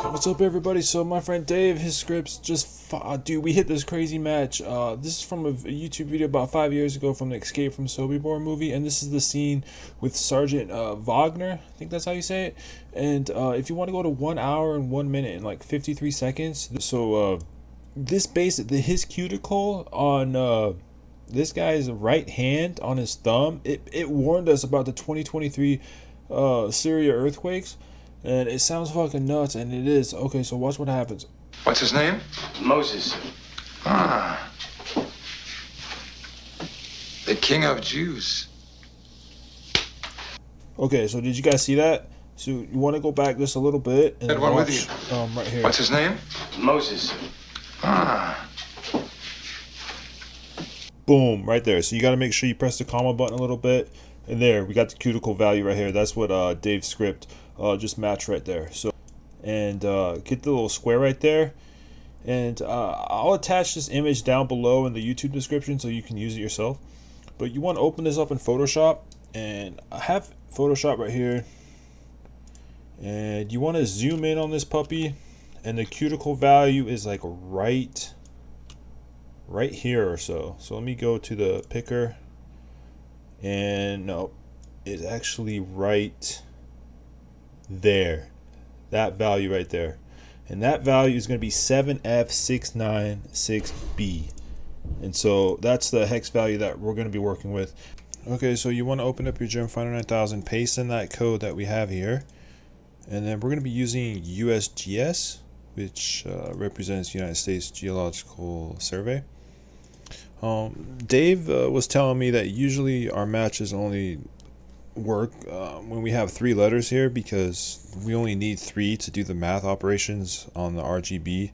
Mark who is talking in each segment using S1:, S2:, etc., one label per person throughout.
S1: What's up, everybody? So my friend Dave, his scripts just dude, we hit this crazy match. This is from a YouTube video about 5 years ago from the Escape from Sobibor movie, and this is the scene with Sergeant Wagner. I think that's how you say it. And if you want to go to 1 hour and 1 minute and like 53 seconds, so this his cuticle on this guy's right hand on his thumb, it warned us about the 2023 Syria earthquakes. And it sounds fucking nuts, and it is. Okay, so watch what happens.
S2: What's his name?
S3: Moses.
S2: Ah. The King of Jews.
S1: Okay, so did you guys see that? So you want to go back just a little bit and
S2: Had one
S1: watch,
S2: with you.
S1: right here.
S2: What's his name?
S3: Moses.
S2: Ah.
S1: Boom, right there. So you got to make sure you press the comma button a little bit. And there, we got the cuticle value right here. That's what Dave's script just matched right there. So, and get the little square right there. And I'll attach this image down below in the YouTube description so you can use it yourself. But you want to open this up in Photoshop. And I have Photoshop right here. And you want to zoom in on this puppy. And the cuticle value is like right here or so. So let me go to the picker. And no, it's actually right there. That value right there. And that value is going to be 7F696B. And so that's the hex value that we're going to be working with. Okay, so you want to open up your Gem Finder 9000, paste in that code that we have here. And then we're going to be using USGS, which represents United States Geological Survey. Dave was telling me that usually our matches only work when we have 3 letters here, because we only need 3 to do the math operations on the RGB.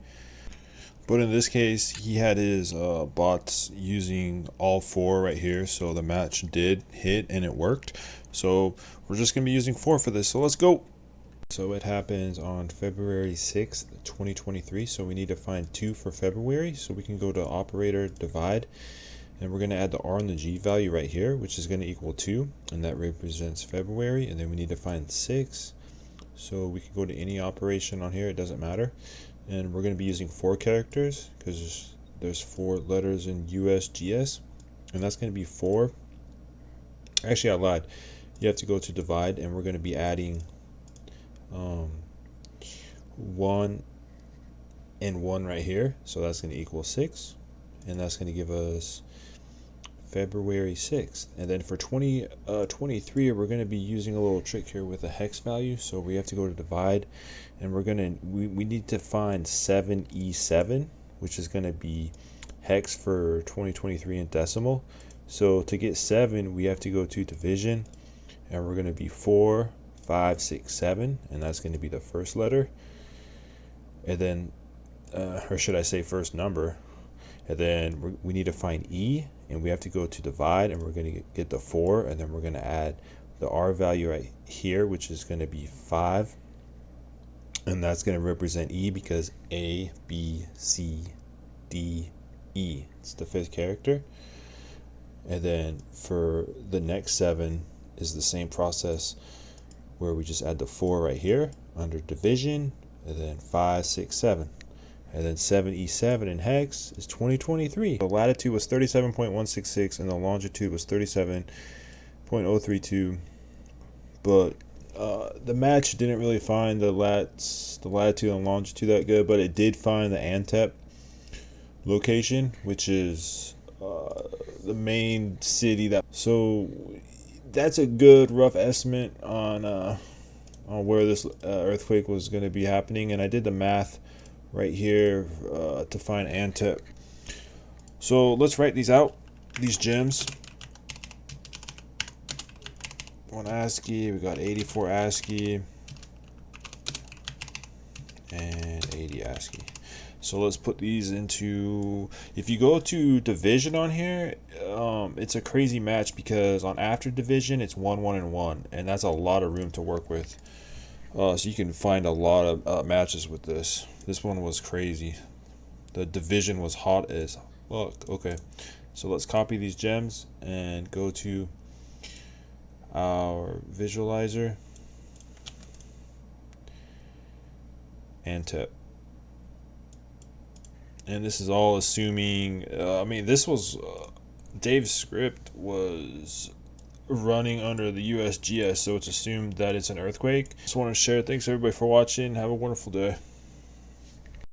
S1: But in this case, he had his bots using all 4 right here, so the match did hit and it worked. So we're just gonna be using 4 for this, so let's go. So it happens on February 6th, 2023. So we need to find 2 for February. So we can go to operator divide, and we're going to add the R and the G value right here, which is going to equal 2, and that represents February. And then we need to find 6. So we can go to any operation on here, it doesn't matter. And we're going to be using 4 characters because there's 4 letters in USGS, and that's going to be 4. Actually, I lied. You have to go to divide, and we're going to be adding 1 and 1 right here, so that's going to equal 6, and that's going to give us February 6th. And then for 2023, we're going to be using a little trick here with a hex value. So we have to go to divide, and we need to find 7E7, which is going to be hex for 2023 in decimal. So to get 7, we have to go to division, and we're going to be 4, 5, 6, 7, and that's going to be the first letter. And then or should I say first number. And then we need to find E, and we have to go to divide, and we're going to get the 4, and then we're going to add the R value right here, which is going to be 5, and that's going to represent E because A, B, C, D, E. It's the 5th character. And then for the next 7 is the same process, where we just add the 4 right here under division, and then 5, 6, 7. And then 7E7 in hex is 2023. The latitude was 37.166 and the longitude was 37.032. But the match didn't really find the latitude and longitude that good, but it did find the Antep location, which is the main city. So that's a good rough estimate on where this earthquake was going to be happening, and I did the math right here to find Antep. So let's write these out, these gems. 1 ASCII, we got 84 ASCII and 80 ASCII. So let's put these into, if you go to division on here, it's a crazy match because on after division it's 1, 1, and 1, and that's a lot of room to work with. So you can find a lot of matches with this. This one was crazy. The division was hot as fuck. Okay, so let's copy these gems and go to our visualizer and tip. And this is all assuming, this was, Dave's script was running under the USGS, so it's assumed that it's an earthquake. Just want to share. Thanks everybody for watching. Have a wonderful day.